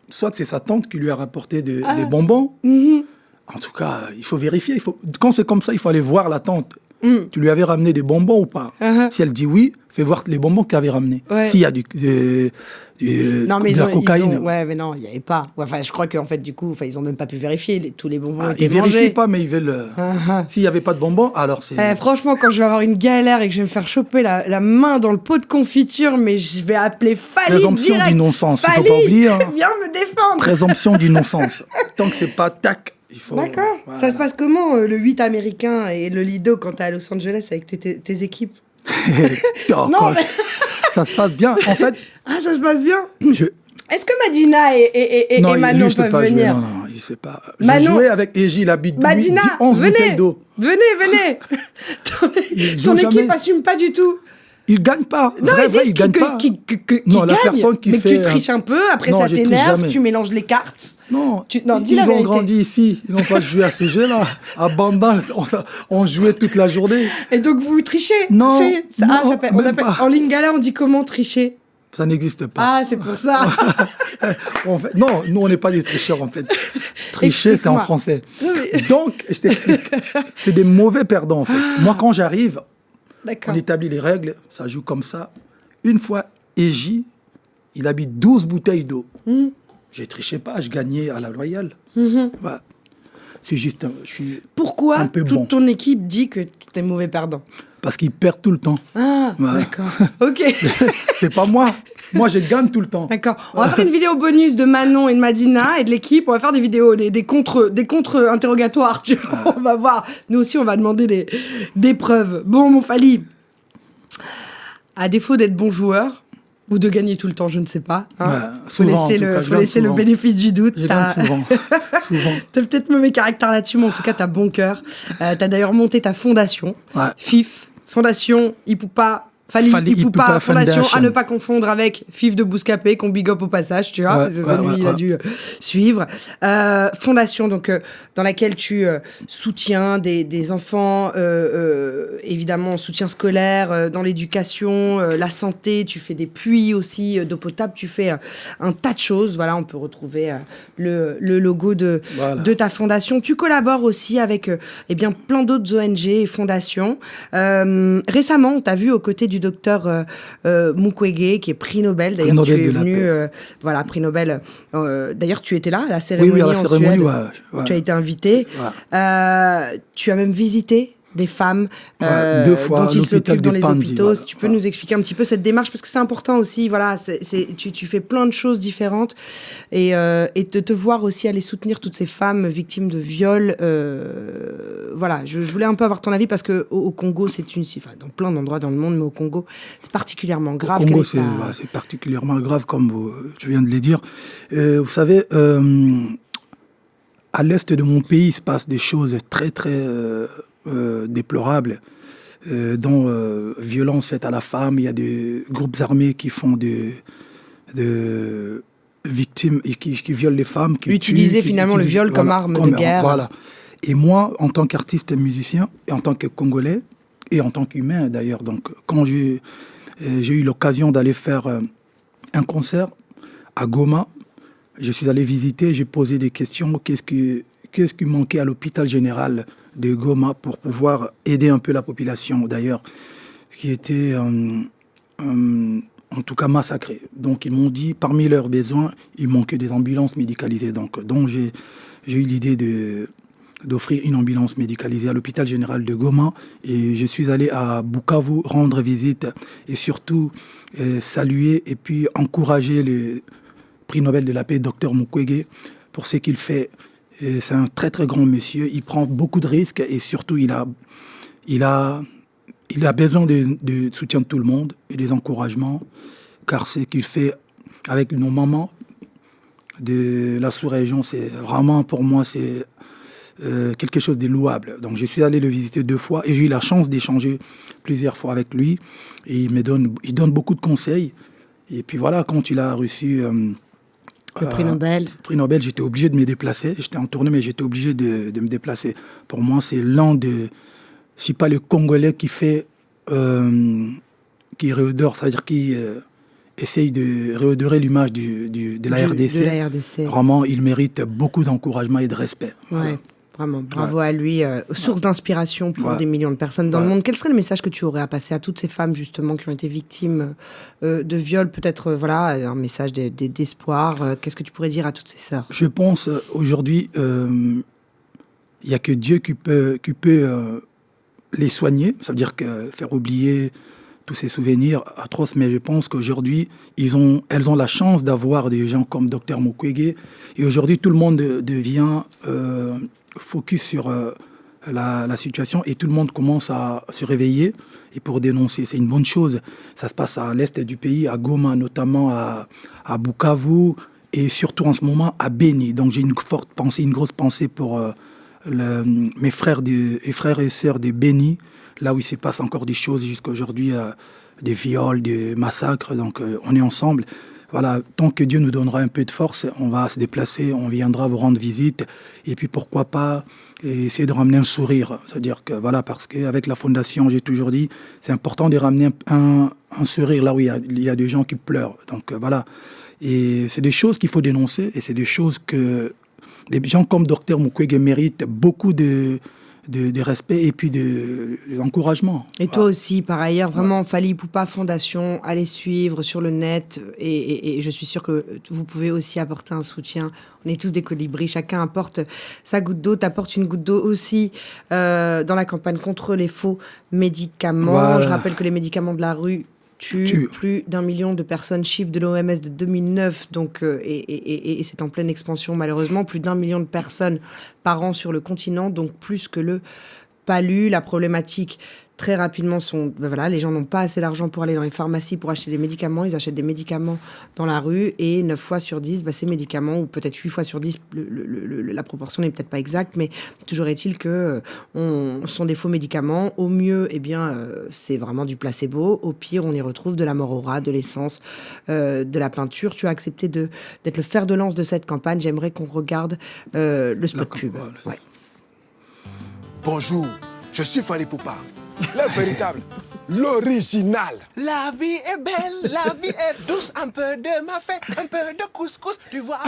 S1: Soit c'est sa tante qui lui a rapporté des bonbons. En tout cas, il faut vérifier. Quand c'est comme ça, il faut aller voir la tante. Tu lui avais ramené des bonbons ou pas? Si elle dit oui, fais voir les bonbons qu'elle avait ramenés.
S2: Ouais.
S1: S'il y a
S2: Non, mais
S1: de la cocaïne.
S2: Ouais, mais non, il n'y avait pas. Ouais, enfin, je crois qu'en fait, du coup, ils n'ont même pas pu vérifier. Tous les bonbons étaient
S1: Ils vérifient
S2: mangés.
S1: pas, mais ils veulent. S'il n'y avait pas de bonbons, alors c'est.
S2: Franchement, quand je vais avoir une galère et que je vais me faire choper la main dans le pot de confiture, mais je vais appeler Fali
S1: Présomption
S2: direct.
S1: d'innocence, il ne
S2: Fali,
S1: faut pas oublier. Hein.
S2: Viens me défendre.
S1: Présomption d'innocence. Tant que c'est pas tac, il faut.
S2: D'accord.
S1: Voilà.
S2: Ça se passe comment, le 8 américain et le Lido, quand t'es à Los Angeles avec tes équipes?
S1: Non, mais... ça se passe bien. En fait.
S2: Ah, ça se passe bien.
S1: Est-ce
S2: que Madina et Manon peuvent venir?
S1: Non, il ne sait pas.
S2: Manon...
S1: J'ai joué avec Eji, il habite
S2: Madina,
S1: 11 bouteilles d'eau.
S2: Venez. Ton équipe assume pas du tout.
S1: Il gagne pas.
S2: Non,
S1: il gagne pas.
S2: Non,
S1: la personne qui
S2: mais
S1: fait.
S2: Mais tu triches un peu, après ça t'énerve, tu mélanges les cartes.
S1: Non,
S2: dis
S1: ils
S2: la vérité.
S1: ont grandi ici. Ils n'ont pas joué à ce jeu-là. À Bandal, on jouait toute la journée.
S2: Et donc vous trichez?
S1: Non.
S2: En lingala, on dit comment tricher?
S1: Ça n'existe pas.
S2: Ah, c'est pour ça.
S1: Non, nous, on n'est pas des tricheurs, en fait. Tricher, c'est en français. Mais... Donc, je t'explique. C'est des mauvais perdants, en fait. Moi, quand j'arrive, on établit les règles, ça joue comme ça. Une fois, Eji, il habite 12 bouteilles d'eau. Je ne trichais pas, je gagnais à la Royale. Voilà. C'est juste, je suis
S2: Pourquoi
S1: un peu
S2: toute ton équipe dit que tu es mauvais perdant?
S1: Parce qu'ils perdent tout le temps.
S2: Ah, voilà. D'accord. Ok.
S1: C'est pas moi. Moi, je gagne tout le temps.
S2: D'accord. On va faire une vidéo bonus de Manon et de Madina et de l'équipe. On va faire des vidéos, des contre-interrogatoires. On va voir. Nous aussi, on va demander des preuves. Bon, mon Fali, à défaut d'être bon joueur, ou de gagner tout le temps, je ne sais pas. Hein. Faut laisser le bénéfice du doute.
S1: Je gagne souvent.
S2: T'as peut-être mauvais caractère là-dessus, mais en tout cas, t'as bon cœur. T'as d'ailleurs monté ta fondation, FIF, Fondation Ipoupa. Fali Ipoupa Fondation, à ne pas confondre avec FIF de Bouscapé, qu'on big up au passage, tu vois, c'est celui il a dû suivre. Fondation, donc, dans laquelle tu soutiens des enfants, évidemment, soutien scolaire, dans l'éducation, la santé, tu fais des puits aussi d'eau potable, tu fais un tas de choses. Voilà, on peut retrouver le logo de ta fondation. Tu collabores aussi avec plein d'autres ONG et fondations. Récemment, on t'a vu aux côtés du docteur Mukwege, qui est prix Nobel. D'ailleurs, tu es venu, prix Nobel. D'ailleurs, tu étais là à la cérémonie en Suède. Tu as été invité. Tu as même visité des femmes
S1: 2 fois,
S2: dont ils s'occupent dans les hôpitaux.
S1: Voilà.
S2: Si tu peux nous expliquer un petit peu cette démarche, parce que c'est important aussi. Voilà, tu fais plein de choses différentes et de te voir aussi aller soutenir toutes ces femmes victimes de viols. Voilà, je voulais un peu avoir ton avis parce que au Congo, dans plein d'endroits dans le monde, mais au Congo, c'est particulièrement grave.
S1: Au Congo, c'est particulièrement grave, comme tu viens de le dire. Vous savez, à l'est de mon pays, il se passe des choses très, très déplorables, dont violence faite à la femme. Il y a des groupes armés qui font de victimes et qui violent les femmes.
S2: Utiliser finalement le viol comme arme de guerre.
S1: Voilà. Et moi, en tant qu'artiste et musicien, et en tant que Congolais, et en tant qu'humain d'ailleurs, donc quand j'ai eu l'occasion d'aller faire un concert à Goma, je suis allé visiter, j'ai posé des questions. Qu'est-ce qui manquait à l'hôpital général de Goma pour pouvoir aider un peu la population, d'ailleurs, qui était en tout cas massacrée. Donc ils m'ont dit, parmi leurs besoins, il manquait des ambulances médicalisées. Donc j'ai eu l'idée d'offrir une ambulance médicalisée à l'hôpital général de Goma. Et je suis allé à Bukavu rendre visite et surtout saluer et puis encourager le prix Nobel de la paix, Dr Mukwege, pour ce qu'il fait. Et c'est un très très grand monsieur. Il prend beaucoup de risques et surtout il a besoin de soutien de tout le monde et des encouragements, car ce qu'il fait avec nos mamans de la sous-région, c'est vraiment pour moi c'est quelque chose de louable. Donc je suis allé le visiter 2 fois et j'ai eu la chance d'échanger plusieurs fois avec lui. Et il donne beaucoup de conseils. Et puis voilà, quand il a reçu
S2: le prix Nobel.
S1: Prix Nobel, j'étais obligé de me déplacer. J'étais en tournée, mais j'étais obligé de me déplacer. Pour moi, c'est l'un c'est pas le Congolais qui fait, qui réodore, c'est-à-dire qui essaye de réodorer l'image de la RDC. Vraiment, il mérite beaucoup d'encouragement et de respect.
S2: Ouais.
S1: Voilà.
S2: Vraiment, bravo à lui, source d'inspiration pour des millions de personnes dans le monde. Quel serait le message que tu aurais à passer à toutes ces femmes justement qui ont été victimes de viol, peut-être un message d'espoir. Qu'est-ce que tu pourrais dire à toutes ces sœurs?
S1: Je pense aujourd'hui, il n'y a que Dieu qui peut les soigner, ça veut dire faire oublier tous ces souvenirs atroces, mais je pense qu'aujourd'hui, elles ont la chance d'avoir des gens comme Dr Mukwege, et aujourd'hui tout le monde devient focus sur la situation et tout le monde commence à se réveiller et pour dénoncer. C'est une bonne chose. Ça se passe à l'est du pays, à Goma notamment, à Bukavu et surtout en ce moment à Beni. Donc j'ai une grosse pensée pour mes frères et sœurs de Beni, là où il se passe encore des choses jusqu'à aujourd'hui, des viols, des massacres. Donc on est ensemble. Voilà, tant que Dieu nous donnera un peu de force, on va se déplacer, on viendra vous rendre visite. Et puis pourquoi pas essayer de ramener un sourire. C'est-à-dire que voilà, parce qu'avec la fondation, j'ai toujours dit, c'est important de ramener un sourire là où il y a des gens qui pleurent. Donc voilà. Et c'est des choses qu'il faut dénoncer et c'est des choses que des gens comme Dr Mukwege méritent beaucoup de respect et puis d'encouragement.
S2: Et toi aussi, par ailleurs, vraiment, Fally Ipupa Fondation, allez suivre sur le net et je suis sûre que vous pouvez aussi apporter un soutien. On est tous des colibris, chacun apporte sa goutte d'eau, t'apportes une goutte d'eau aussi dans la campagne contre les faux médicaments. Voilà. Je rappelle que les médicaments de la rue tue plus d'1 million de personnes, chiffre de l'OMS de 2009, donc, et c'est en pleine expansion malheureusement, plus d'1 million de personnes par an sur le continent, donc plus que le palu. La problématique très rapidement les gens n'ont pas assez d'argent pour aller dans les pharmacies pour acheter des médicaments, ils achètent des médicaments dans la rue et 9 fois sur 10, ces médicaments, ou peut-être 8 fois sur 10, la proportion n'est peut-être pas exacte, mais toujours est-il que sont des faux médicaments. Au mieux, c'est vraiment du placebo. Au pire, on y retrouve de la mort au rat, de l'essence, de la peinture. Tu as accepté d'être le fer de lance de cette campagne. J'aimerais qu'on regarde le spot pub. Ouais.
S11: Bonjour, je suis Fally Ipupa. Le véritable, l'original.
S12: La vie est belle, la vie est douce, un peu de mafé, un peu de couscous, tu vois.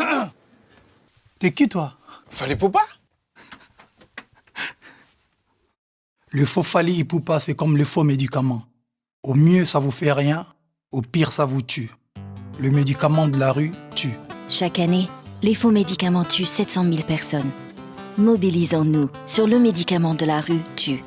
S1: T'es qui, toi?
S11: Fally Ipupa.
S1: Le faux Fally Ipupa, c'est comme le faux médicament. Au mieux, ça vous fait rien, au pire, ça vous tue. Le médicament de la rue tue.
S13: Chaque année, les faux médicaments tuent 700 000 personnes. Mobilisons-nous sur le médicament de la rue tue.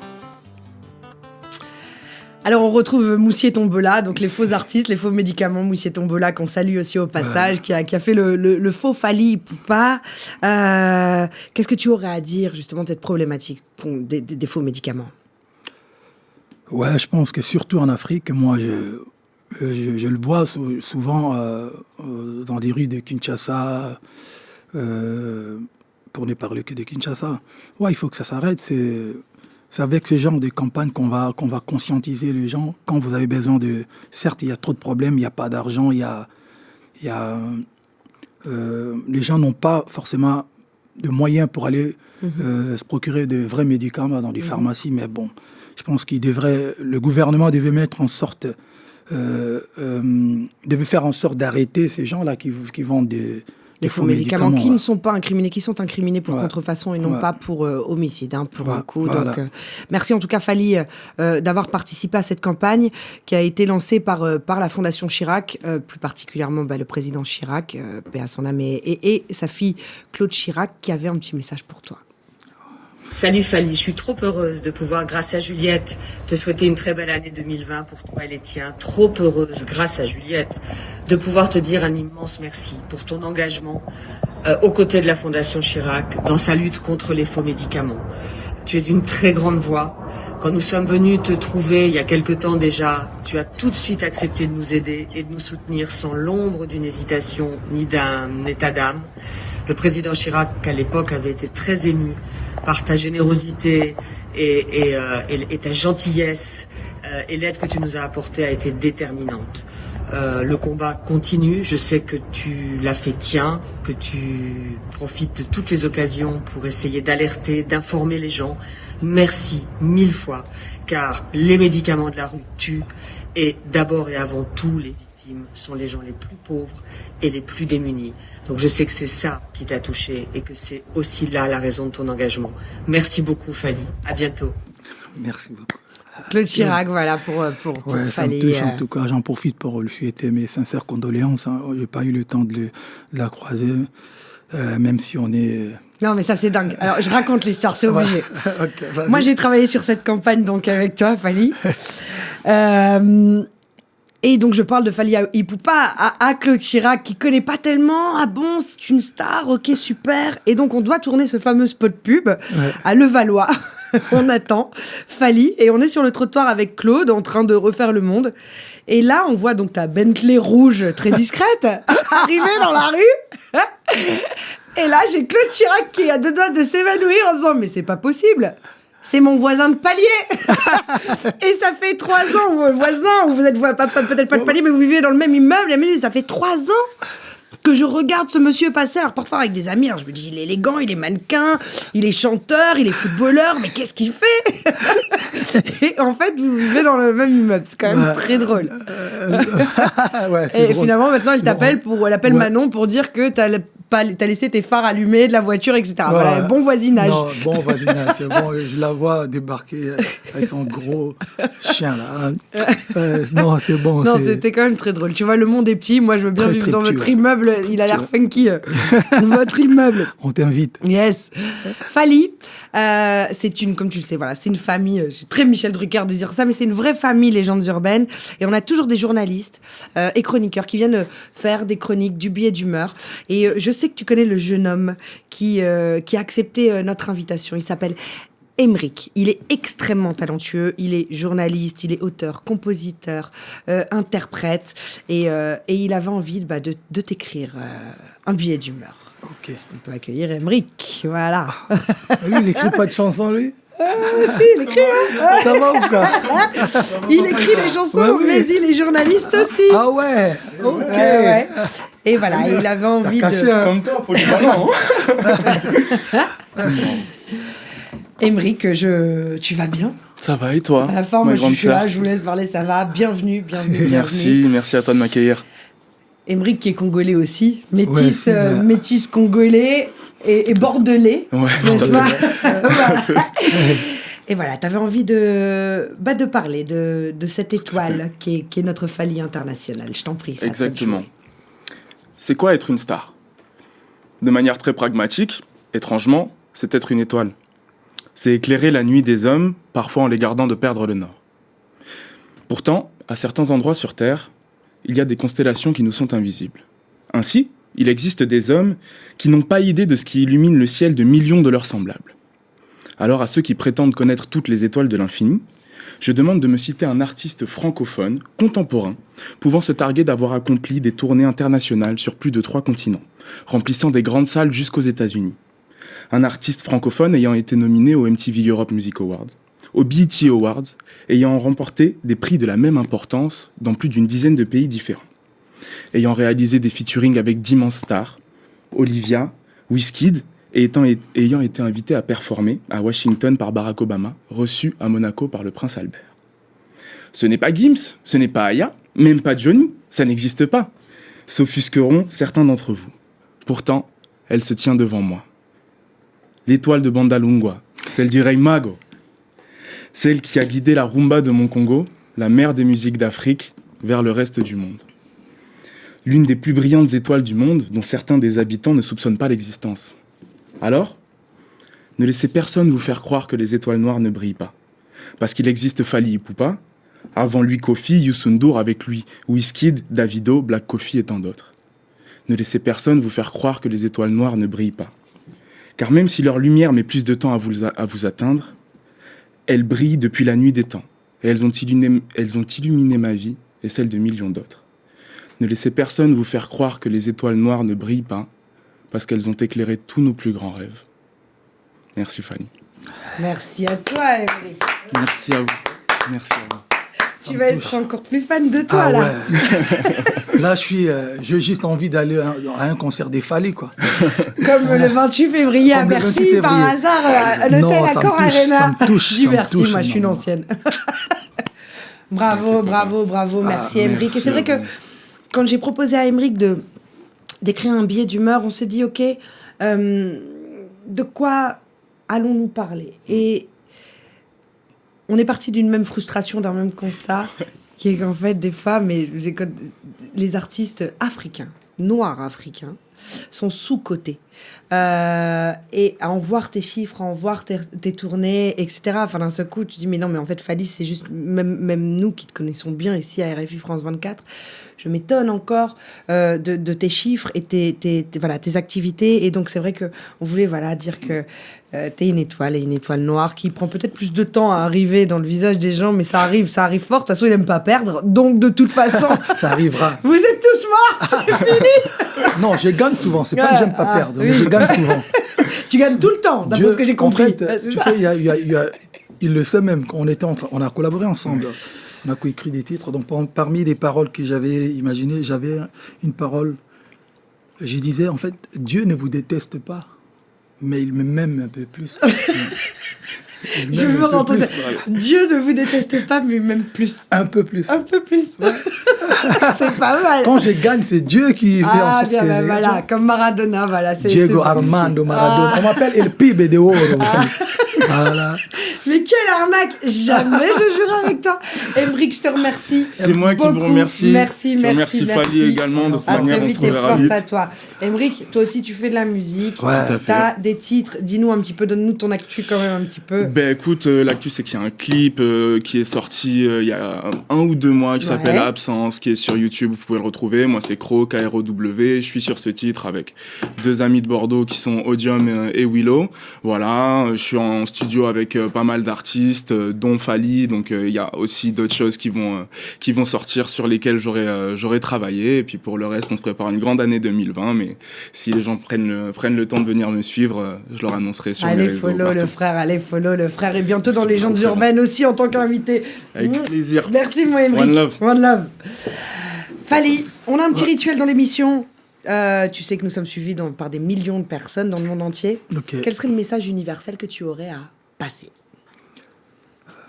S2: Alors on retrouve Moussié Tombola, donc les faux artistes, les faux médicaments, Moussié Tombola qu'on salue aussi au passage, qui a fait le faux Fally Ipupa. Qu'est-ce que tu aurais à dire justement de cette problématique des faux médicaments?
S1: Ouais, je pense que surtout en Afrique, moi je le vois souvent dans des rues de Kinshasa, pour ne parler que de Kinshasa. Ouais, il faut que ça s'arrête. C'est avec ce genre de campagne qu'on va conscientiser les gens. Quand vous avez besoin de... Certes, il y a trop de problèmes, il n'y a pas d'argent, les gens n'ont pas forcément de moyens pour aller se procurer de vrais médicaments dans des pharmacies, mais bon, je pense le gouvernement devait mettre en sorte... devait faire en sorte d'arrêter ces gens-là qui vendent des faux médicaments qui ne sont pas incriminés,
S2: qui sont incriminés pour contrefaçon et non pas pour homicide, pour le coup.
S1: Voilà.
S2: Donc, merci en tout cas Fally d'avoir participé à cette campagne qui a été lancée par la Fondation Chirac, plus particulièrement le président Chirac, paix à son âme, et sa fille Claude Chirac, qui avait un petit message pour toi.
S14: Salut Fally, je suis trop heureuse de pouvoir, grâce à Juliette, te souhaiter une très belle année 2020 pour toi et les tiens. Trop heureuse, grâce à Juliette, de pouvoir te dire un immense merci pour ton engagement aux côtés de la Fondation Chirac dans sa lutte contre les faux médicaments. Tu es une très grande voix. Quand nous sommes venus te trouver il y a quelque temps déjà, tu as tout de suite accepté de nous aider et de nous soutenir sans l'ombre d'une hésitation ni d'un état d'âme. Le président Chirac, à l'époque, avait été très ému par ta générosité et ta gentillesse, et l'aide que tu nous as apportée a été déterminante. Le combat continue. Je sais que tu l'as fait tien, que tu profites de toutes les occasions pour essayer d'alerter, d'informer les gens. Merci 1000 fois, car les médicaments de la rue tuent et d'abord et avant tout, les victimes sont les gens les plus pauvres et les plus démunis. Donc je sais que c'est ça qui t'a touché et que c'est aussi là la raison de ton engagement. Merci beaucoup Fally, à bientôt.
S1: Merci beaucoup.
S2: Claude Chirac, voilà, pour
S1: ouais, ça
S2: Fally.
S1: me touche, en tout cas, j'en profite pour lui souhaiter mes sincères condoléances. Hein. J'ai pas eu le temps de la croiser, même si on est...
S2: Non, mais ça, c'est dingue. Alors, je raconte l'histoire, c'est obligé.
S1: Okay,
S2: moi, j'ai travaillé sur cette campagne, donc, avec toi, Fally. Et donc, je parle de Fally Ipupa à Claude Chirac, qui connaît pas tellement. Ah bon, c'est une star, ok, super. Et donc, on doit tourner ce fameux spot pub à Levallois. On attend Fally et on est sur le trottoir avec Claude en train de refaire le monde. Et là, on voit donc ta Bentley rouge très discrète arriver dans la rue. Et là, j'ai Claude Chirac qui est à deux doigts de s'évanouir en disant « Mais c'est pas possible !» C'est mon voisin de palier. Et ça fait 3 ans, voisin, vous êtes peut-être pas de palier, mais vous vivez dans le même immeuble. Et ça fait 3 ans que je regarde ce monsieur passer. Alors parfois avec des amis, alors je me dis, il est élégant, il est mannequin, il est chanteur, il est footballeur, mais qu'est-ce qu'il fait? Et en fait, vous vivez dans le même immeuble. C'est quand même très drôle.
S1: Ouais,
S2: et
S1: drôle.
S2: Finalement, maintenant, elle t'appelle elle appelle Manon pour dire que t'as laissé tes phares allumés de la voiture, etc. Voilà, bon voisinage.
S1: Non, bon voisinage, c'est bon. Je la vois débarquer avec son gros chien, là. Non, c'est bon.
S2: Non, c'était quand même très drôle. Tu vois, le monde est petit. Moi, je veux bien vivre dans votre immeuble. Il a l'air funky. Votre immeuble.
S1: On t'invite.
S2: Yes. Fally, c'est une, comme tu le sais, voilà, c'est une famille. C'est très Michel Drucker de dire ça, mais c'est une vraie famille, Légendes urbaines. Et on a toujours des journalistes et chroniqueurs qui viennent faire des chroniques, du billet d'humeur. Et je sais que tu connais le jeune homme qui a accepté notre invitation. Il s'appelle Emeric. Il est extrêmement talentueux. Il est journaliste, il est auteur, compositeur, interprète. Et il avait envie de t'écrire un billet d'humeur.
S1: Ok.
S2: On peut accueillir Emeric. Voilà.
S1: Lui, il n'écrit pas de chansons, lui?
S2: Si, il écrit. Hein.
S1: Ça va ou quoi?
S2: Il écrit les chansons,
S1: ouais, oui.
S2: mais il est journaliste aussi.
S1: Ah ouais. Ok.
S2: Ouais. Et voilà, il avait envie de...
S15: Comme toi, polyvalent.
S2: Emeric, tu vas bien?
S15: Ça va et toi?
S2: À la fin, moi je suis là, je vous laisse parler, ça va. Bienvenue.
S15: Merci à toi de m'accueillir.
S2: Emeric qui est congolais aussi, métis congolais et bordelais, n'est-ce pas? Voilà. Et voilà, tu avais envie de parler de cette étoile qui est notre Fally international. Je t'en prie.
S15: Exactement. C'est quoi être une star? De manière très pragmatique, étrangement, c'est être une étoile. C'est éclairer la nuit des hommes, parfois en les gardant de perdre le nord. Pourtant, à certains endroits sur Terre, il y a des constellations qui nous sont invisibles. Ainsi, il existe des hommes qui n'ont pas idée de ce qui illumine le ciel de millions de leurs semblables. Alors à ceux qui prétendent connaître toutes les étoiles de l'infini, je demande de me citer un artiste francophone, contemporain, pouvant se targuer d'avoir accompli des tournées internationales sur plus de 3 continents, remplissant des grandes salles jusqu'aux États-Unis. Un artiste francophone ayant été nominé aux MTV Europe Music Awards, aux BET Awards, ayant remporté des prix de la même importance dans plus d'une dizaine de pays différents. Ayant réalisé des featuring avec d'immenses stars, Olivia, Wizkid, et ayant été invité à performer à Washington par Barack Obama, reçu à Monaco par le prince Albert. Ce n'est pas Gims, ce n'est pas Aya, même pas Johnny, ça n'existe pas, s'offusqueront certains d'entre vous. Pourtant, elle se tient devant moi. L'étoile de Bandalungwa, celle du Rei Mago, celle qui a guidé la rumba de mon Congo, la mère des musiques d'Afrique, vers le reste du monde. L'une des plus brillantes étoiles du monde, dont certains des habitants ne soupçonnent pas l'existence. Alors, ne laissez personne vous faire croire que les étoiles noires ne brillent pas. Parce qu'il existe Fally Ipupa, avant lui Kofi, Youssou N'Dour, avec lui Wizkid, Davido, Black Coffee et tant d'autres. Ne laissez personne vous faire croire que les étoiles noires ne brillent pas. Car même si leur lumière met plus de temps à vous atteindre, elles brillent depuis la nuit des temps, et elles ont illuminé ma vie et celle de millions d'autres. Ne laissez personne vous faire croire que les étoiles noires ne brillent pas, parce qu'elles ont éclairé tous nos plus grands rêves. Merci Fanny.
S2: Merci à toi, Emeric.
S15: Merci à vous. Merci à vous.
S2: Tu vas être encore plus fan de toi, là.
S1: Ouais. Là, j'ai juste envie d'aller à un concert des Fally, quoi.
S2: Comme le 28 février à Bercy, par hasard, à l'hôtel Accor Arena.
S1: Ça me touche.
S2: Dis merci, moi, je suis une ancienne. Bravo, merci Aymeric. Et c'est vrai que quand j'ai proposé à Aymeric d'écrire un billet d'humeur, on s'est dit, ok, de quoi allons-nous parler? Et on est parti d'une même frustration, d'un même constat, qui est qu'en fait, des fois, les artistes africains, noirs africains, sont sous-cotés. Et à en voir tes chiffres, à en voir tes tournées, etc. Enfin, d'un seul coup, tu dis, mais non, mais en fait, Fally, c'est juste, même nous qui te connaissons bien ici à RFI France 24, je m'étonne encore de tes chiffres et tes activités. Et donc, c'est vrai qu'on voulait dire que t'es une étoile noire qui prend peut-être plus de temps à arriver dans le visage des gens, mais ça arrive fort. De toute façon, il n'aime pas perdre. Donc, de toute façon,
S1: ça arrivera.
S2: Vous êtes tous morts, c'est fini.
S1: Non, je gagne souvent. C'est pas que j'aime pas perdre, mais je gagne souvent.
S2: Tu gagnes tout le temps, d'après ce que j'ai compris.
S1: En fait, tu sais, il le sait même, quand on a collaboré ensemble. On a coécrit des titres. Donc, parmi les paroles que j'avais imaginées, j'avais une parole. Je disais, en fait, Dieu ne vous déteste pas, mais il m'aime un peu plus.
S2: Je veux rentrer. Dieu ne vous déteste pas, mais même plus.
S1: Un peu plus.
S2: Un peu plus. Ouais. C'est pas mal.
S1: Quand je gagne, c'est Dieu qui fait en sorte
S2: bien, que voilà, comme Maradona, voilà.
S1: Diego Armando Maradona. On m'appelle El Pibe de Oro aussi. Voilà.
S2: Mais quelle arnaque! Jamais je jure avec toi. Aymeric, je te remercie.
S15: C'est moi qui vous remercie.
S2: Merci.
S15: Je remercie Fally également de cette manière.
S2: À très vite et force à toi. Aymeric, toi aussi tu fais de la musique.
S1: Ouais.
S2: T'as des titres. Dis-nous un petit peu, donne-nous ton actu quand même un petit peu.
S15: Ben écoute, l'actu c'est qu'il y a un clip qui est sorti il y a 1 ou 2 mois qui s'appelle Absence, qui est sur YouTube, vous pouvez le retrouver. Moi c'est Kro, K-R-O-W. Je suis sur ce titre avec 2 amis de Bordeaux qui sont Odium et Willow. Voilà, je suis en studio avec pas mal d'artistes, dont Fally, donc il y a aussi d'autres choses qui vont sortir sur lesquelles j'aurai travaillé. Et puis pour le reste, on se prépare une grande année 2020, mais si les gens prennent le temps de venir me suivre, je leur annoncerai sur mes réseaux.
S2: Allez follow le frère, et bientôt dans Légendes urbaines aussi en tant qu'invité.
S15: Avec plaisir.
S2: Merci mon Aymeric.
S15: One love.
S2: Fally, on a un petit rituel dans l'émission. Tu sais que nous sommes suivis par des millions de personnes dans le monde entier.
S1: Okay.
S2: Quel serait le message universel que tu aurais à passer?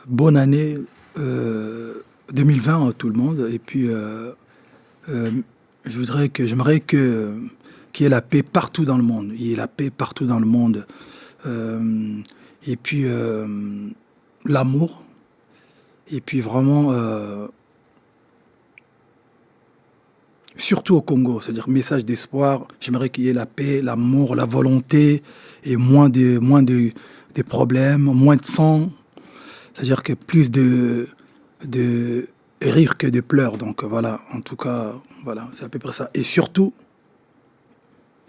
S1: Bonne année 2020 à tout le monde. Et puis, j'aimerais qu'il y ait la paix partout dans le monde. Il y ait la paix partout dans le monde. Et puis, l'amour. Et puis, vraiment... surtout au Congo, c'est-à-dire message d'espoir. J'aimerais qu'il y ait la paix, l'amour, la volonté et moins de problèmes, moins de sang. C'est-à-dire que plus de rire que de pleurs. Donc voilà, en tout cas, voilà, c'est à peu près ça. Et surtout,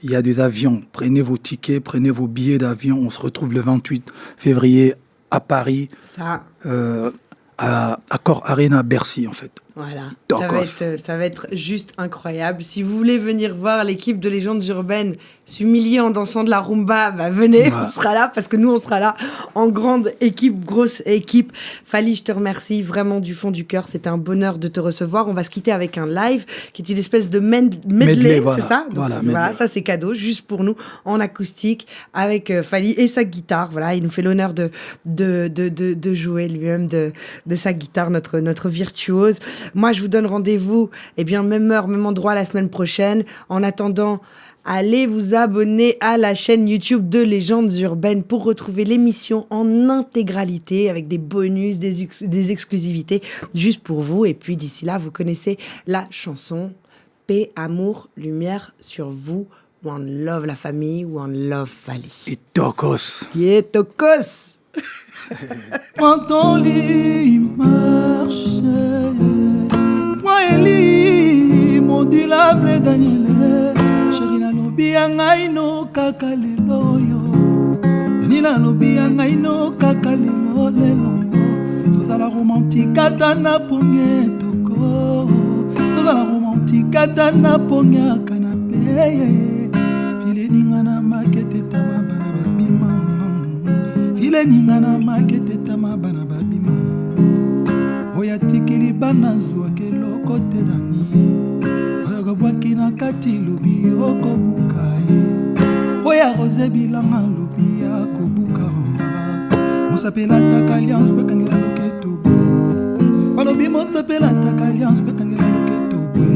S1: il y a des avions. Prenez vos tickets, prenez vos billets d'avion. On se retrouve le 28 février à Paris.
S2: Ça.
S1: À Accor Arena, Bercy, en fait.
S2: Voilà, ça va être juste incroyable. Si vous voulez venir voir l'équipe de Légendes urbaines s'humilier en dansant de la rumba, venez, on sera là, parce que nous, on sera là en grande équipe, grosse équipe. Fally, je te remercie vraiment du fond du cœur. C'était un bonheur de te recevoir. On va se quitter avec un live qui est une espèce de medley,
S1: voilà.
S2: C'est ça? Donc, voilà, ça c'est cadeau, juste pour nous, en acoustique, avec Fally et sa guitare. Voilà, il nous fait l'honneur de jouer lui-même de sa guitare, notre virtuose. Moi, je vous donne rendez-vous, même heure, même endroit la semaine prochaine. En attendant, allez vous abonner à la chaîne YouTube de Légendes urbaines pour retrouver l'émission en intégralité avec des bonus, des exclusivités juste pour vous. Et puis d'ici là, vous connaissez la chanson Paix, amour, lumière sur vous. One love la famille, one love Fally.
S1: Et tokos.
S2: Yeah, tokos.
S7: Quand ton lit marche, moi Eli, modulable Daniel, chéri na lobi angai no kakalelo yo, ni na lobi angai no kakalelo lelo yo, toza la romantique atana ponge toko, toza la romantique atana ponge canapé, file ninga na makete tama bana babima, file ninga na makete tama bana babima, oya tikiri bana zwake loko te dani oyo bwaki na kati lubi okobuka ye oya rose bilanga lubi akobuka mosapela taka alliance pe kangela loketo bwe balobi mosapela taka alliance pe kangela loketo bwe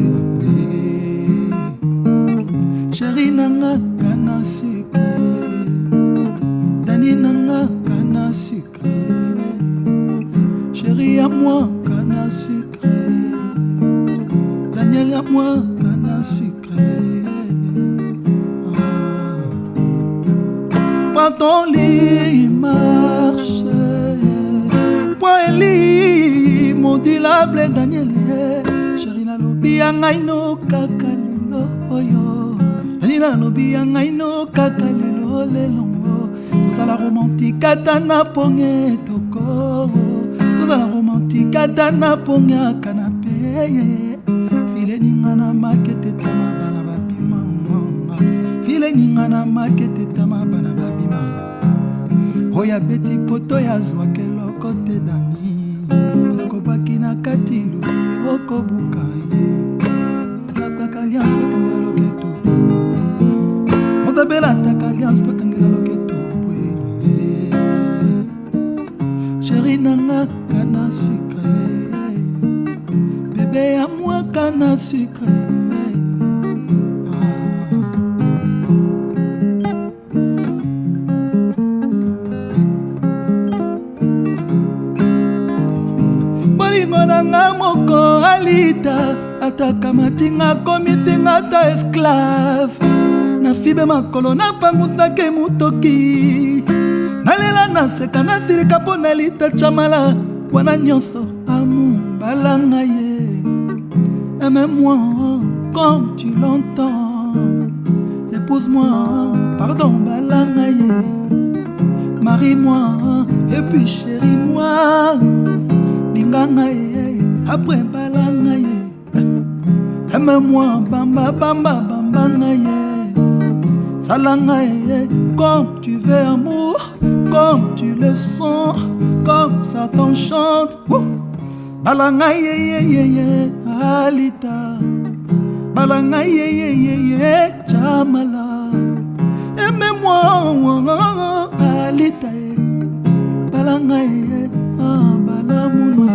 S7: chéri nanga kana sucre dani nanga kana sucre chéri à moi kana sucre Daniel à moi kana sucre Prends ton lit marche Point lit modulable Daniel chéri na lobi ngai no kakalelo oyo Daniel na lobi ngai no kakalelo lelongo tozala romantique atana ponge toko tozala romantique atana ponge canapé file ningana makete tama bana babima file ningana makete tama bana babima oya beti poto ya zwake loko te dani okobaki na katilu okobuka ye taka alliance patangela loketo motabela taka alliance patangela loketo chéri nanga kana sucre bébé à moi kana sucre bolingo nanga moko alita ataka matinga komitinga ata esclave na fibe makolo napangusake mutoki nalela naseka nasilika mpo nalita chamala wana nyonso amour balanga ye aime-moi comme tu l'entends épouse-moi pardon balanga ye marie-moi et puis chéris-moi linganga ye après balanga ye aime-moi bamba bamba bambanga ye salanga ye comme tu veux amour comme tu le sens comme ça t'enchante balanga ye ye ye ye alita balanga ye ye ye ye chamala aime-moi alita ye balanga ye balamunwa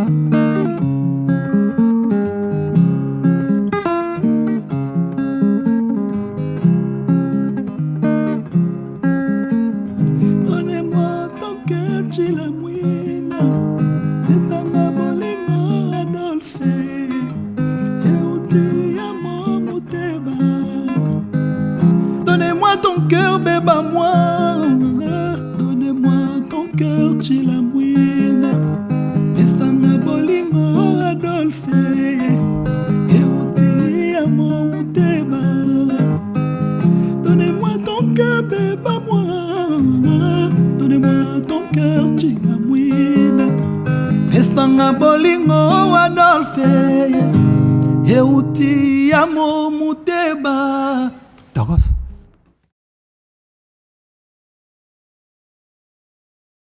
S7: moi, donnez-moi ton cœur, Chilamouina. Esanga bolingo Adolphe, Euti amo muteba. Donnez-moi ton cœur, bébé moi, donnez-moi ton cœur, Chilamouina. Esanga bolingo Adolphe, Euti amo muteba.